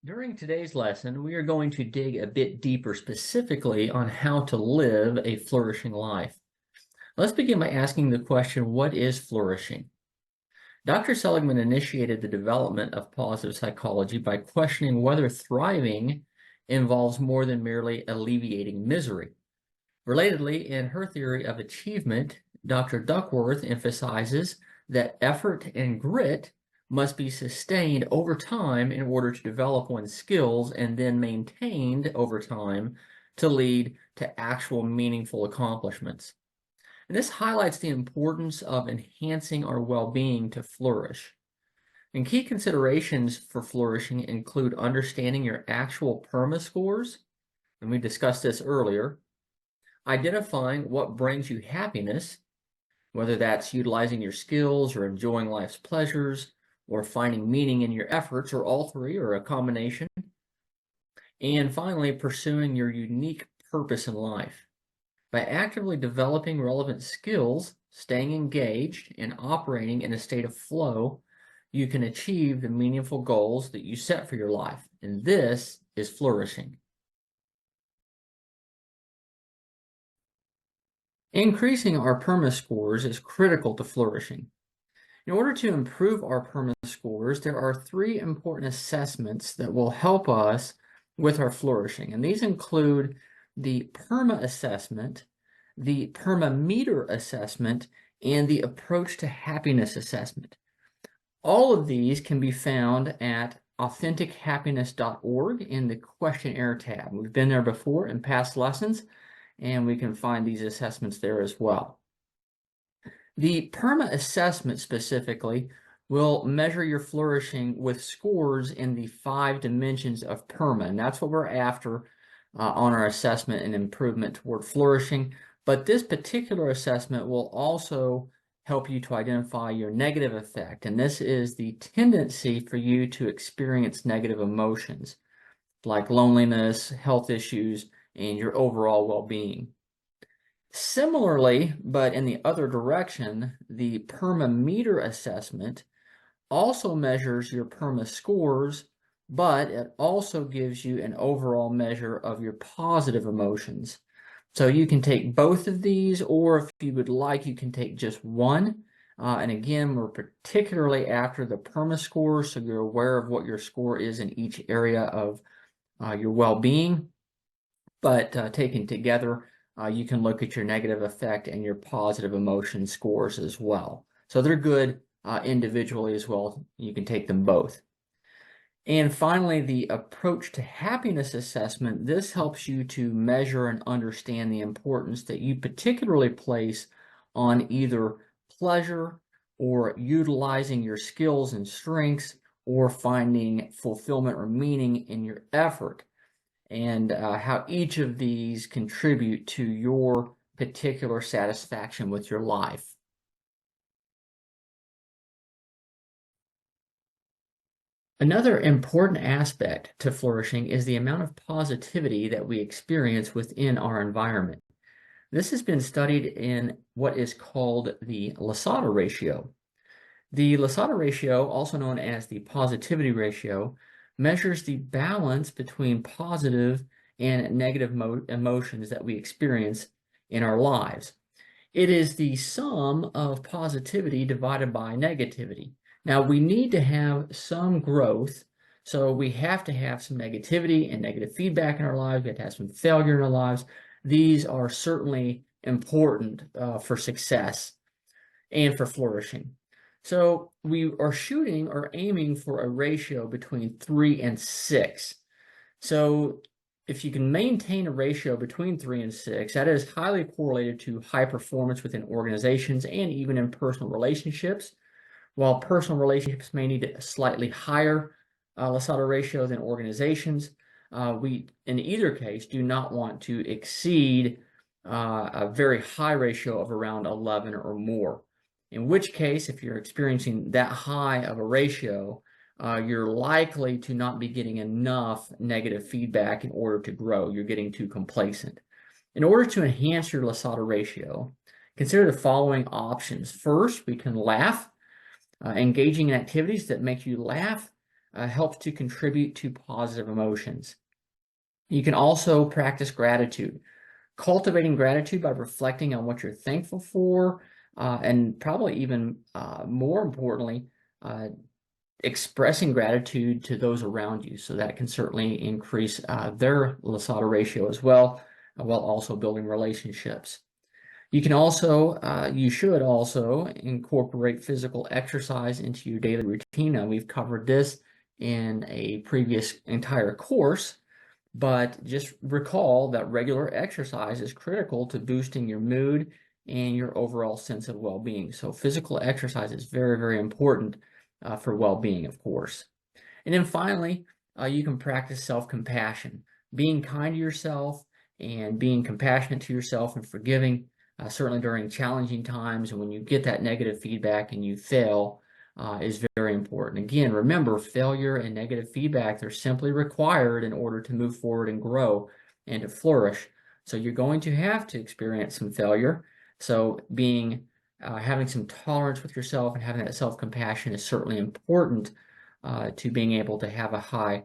During today's lesson, we are going to dig a bit deeper specifically on how to live a flourishing life. Let's begin by asking the question, what is flourishing? Dr. Seligman initiated the development of positive psychology by questioning whether thriving involves more than merely alleviating misery. Relatedly, in her theory of achievement, Dr. Duckworth emphasizes that effort and grit must be sustained over time in order to develop one's skills and then maintained over time to lead to actual meaningful accomplishments. And this highlights the importance of enhancing our well-being to flourish. And key considerations for flourishing include understanding your actual PERMA scores, and we discussed this earlier, identifying what brings you happiness, whether that's utilizing your skills or enjoying life's pleasures, or finding meaning in your efforts, or all three, or a combination. And finally, pursuing your unique purpose in life. By actively developing relevant skills, staying engaged, and operating in a state of flow, you can achieve the meaningful goals that you set for your life. And this is flourishing. Increasing our PERMA scores is critical to flourishing. In order to improve our PERMA scores, there are three important assessments that will help us with our flourishing. And these include the PERMA assessment, the PERMA meter assessment, and the approach to happiness assessment. All of these can be found at authentichappiness.org in the questionnaire tab. We've been there before in past lessons, and we can find these assessments there as well. The PERMA assessment specifically will measure your flourishing with scores in the 5 dimensions of PERMA, and that's what we're after on our assessment and improvement toward flourishing. But this particular assessment will also help you to identify your negative effect, and this is the tendency for you to experience negative emotions like loneliness, health issues, and your overall well-being. Similarly, but in the other direction, the PERMA meter assessment also measures your PERMA scores, but it also gives you an overall measure of your positive emotions. So you can take both of these, or if you would like, you can take just one. And again, we're particularly after the PERMA score, so you're aware of what your score is in each area of your well-being. But taken together, you can look at your negative effect and your positive emotion scores as well. So they're good individually as well. You can take them both. And finally, the approach to happiness assessment. This helps you to measure and understand the importance that you particularly place on either pleasure or utilizing your skills and strengths or finding fulfillment or meaning in your effort, and how each of these contribute to your particular satisfaction with your life. Another important aspect to flourishing is the amount of positivity that we experience within our environment. This has been studied in what is called the Lasada ratio. The Lasada ratio, also known as the positivity ratio, measures the balance between positive and negative emotions that we experience in our lives. It is the sum of positivity divided by negativity. Now, we need to have some growth, so we have to have some negativity and negative feedback in our lives. We have to have some failure in our lives. These are certainly important for success and for flourishing. So we are shooting or aiming for a ratio between 3 and 6. So if you can maintain a ratio between 3 and 6, that is highly correlated to high performance within organizations and even in personal relationships. While personal relationships may need a slightly higher Lasada ratio than organizations, we, in either case, do not want to exceed a very high ratio of around 11 or more. In which case, if you're experiencing that high of a ratio, you're likely to not be getting enough negative feedback in order to grow. You're getting too complacent. In order to enhance your Lasada ratio, consider the following options. First, we can laugh. Engaging in activities that make you laugh helps to contribute to positive emotions. You can also practice gratitude, cultivating gratitude by reflecting on what you're thankful for, and probably even more importantly, expressing gratitude to those around you. So that can certainly increase their Lasada ratio as well, while also building relationships. You should also incorporate physical exercise into your daily routine. Now, we've covered this in a previous entire course, but just recall that regular exercise is critical to boosting your mood and your overall sense of well-being. So physical exercise is very, very important for well-being, of course. And then finally, you can practice self-compassion, being kind to yourself and being compassionate to yourself and forgiving, certainly during challenging times and when you get that negative feedback and you fail, is very important. Again, remember, failure and negative feedback, they're simply required in order to move forward and grow and to flourish. So you're going to have to experience some failure. So having some tolerance with yourself and having that self-compassion is certainly important to being able to have a high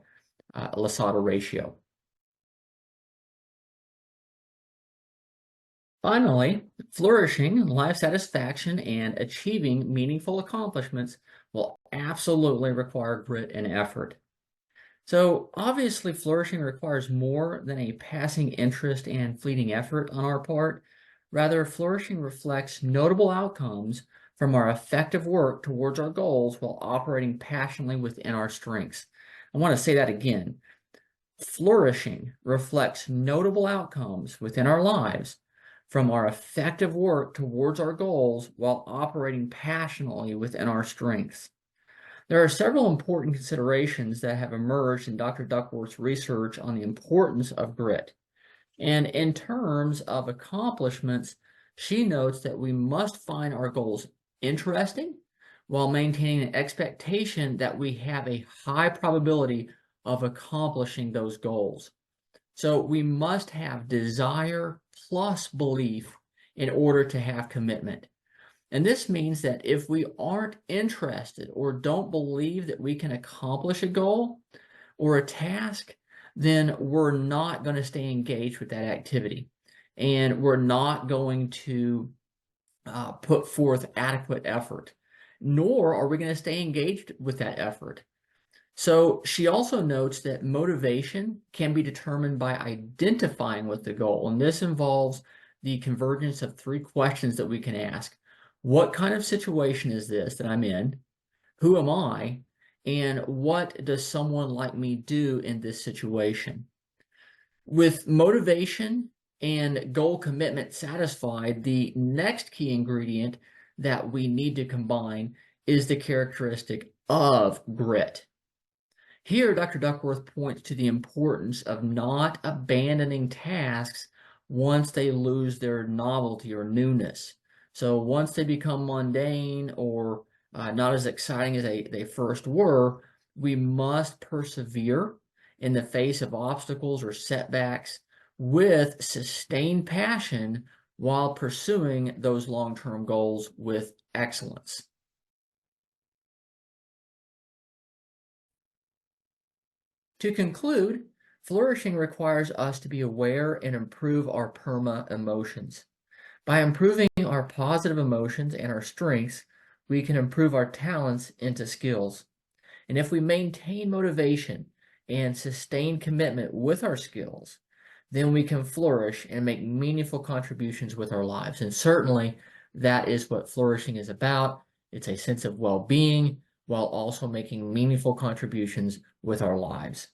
Lasada ratio. Finally, flourishing, life satisfaction, and achieving meaningful accomplishments will absolutely require grit and effort. So obviously, flourishing requires more than a passing interest and fleeting effort on our part. Rather, flourishing reflects notable outcomes from our effective work towards our goals while operating passionately within our strengths. I want to say that again. Flourishing reflects notable outcomes within our lives from our effective work towards our goals while operating passionately within our strengths. There are several important considerations that have emerged in Dr. Duckworth's research on the importance of grit. And in terms of accomplishments, she notes that we must find our goals interesting while maintaining an expectation that we have a high probability of accomplishing those goals. So we must have desire plus belief in order to have commitment. And this means that if we aren't interested or don't believe that we can accomplish a goal or a task, then we're not going to stay engaged with that activity. And we're not going to put forth adequate effort, nor are we going to stay engaged with that effort. So she also notes that motivation can be determined by identifying with the goal. And this involves the convergence of three questions that we can ask. What kind of situation is this that I'm in? Who am I? And what does someone like me do in this situation? With motivation and goal commitment satisfied, the next key ingredient that we need to combine is the characteristic of grit. Here, Dr. Duckworth points to the importance of not abandoning tasks once they lose their novelty or newness. So once they become mundane or not as exciting as they first were, we must persevere in the face of obstacles or setbacks with sustained passion while pursuing those long-term goals with excellence. To conclude, flourishing requires us to be aware and improve our PERMA emotions. By improving our positive emotions and our strengths, we can improve our talents into skills. And if we maintain motivation and sustain commitment with our skills, then we can flourish and make meaningful contributions with our lives. And certainly that is what flourishing is about. It's a sense of well-being while also making meaningful contributions with our lives.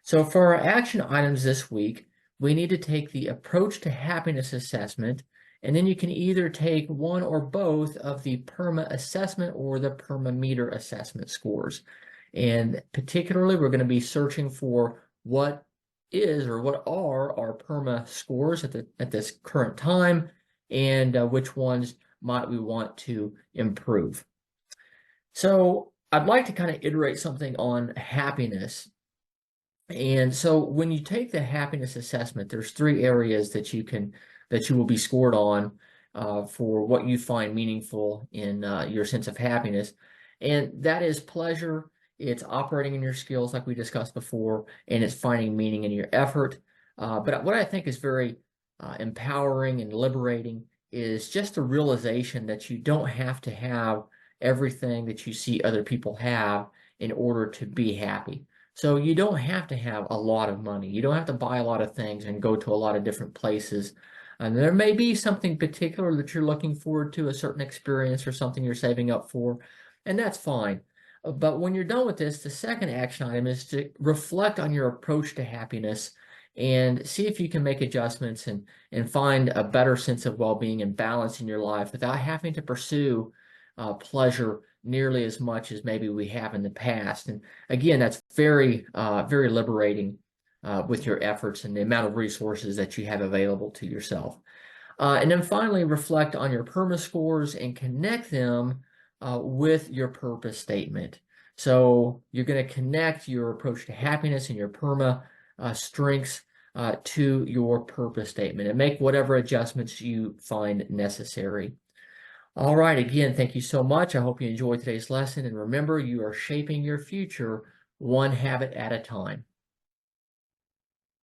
So for our action items this week, we need to take the approach to happiness assessment, and then you can either take one or both of the PERMA assessment or the PERMA meter assessment scores. And particularly, we're going to be searching for what is or what are our PERMA scores at this current time, and which ones might we want to improve. So I'd like to kind of iterate something on happiness. And so when you take the happiness assessment, there's three areas that you will be scored on for what you find meaningful in your sense of happiness. And that is pleasure, it's operating in your skills like we discussed before, and it's finding meaning in your effort. But what I think is very empowering and liberating is just the realization that you don't have to have everything that you see other people have in order to be happy. So you don't have to have a lot of money. You don't have to buy a lot of things and go to a lot of different places. And there may be something particular that you're looking forward to, a certain experience or something you're saving up for, and that's fine. But when you're done with this, the second action item is to reflect on your approach to happiness and see if you can make adjustments and find a better sense of well-being and balance in your life without having to pursue pleasure nearly as much as maybe we have in the past. And again, that's very liberating with your efforts and the amount of resources that you have available to yourself. And then finally, reflect on your PERMA scores and connect them with your purpose statement. So you're going to connect your approach to happiness and your PERMA strengths to your purpose statement and make whatever adjustments you find necessary. All right, again, thank you so much. I hope you enjoyed today's lesson. And remember, you are shaping your future one habit at a time.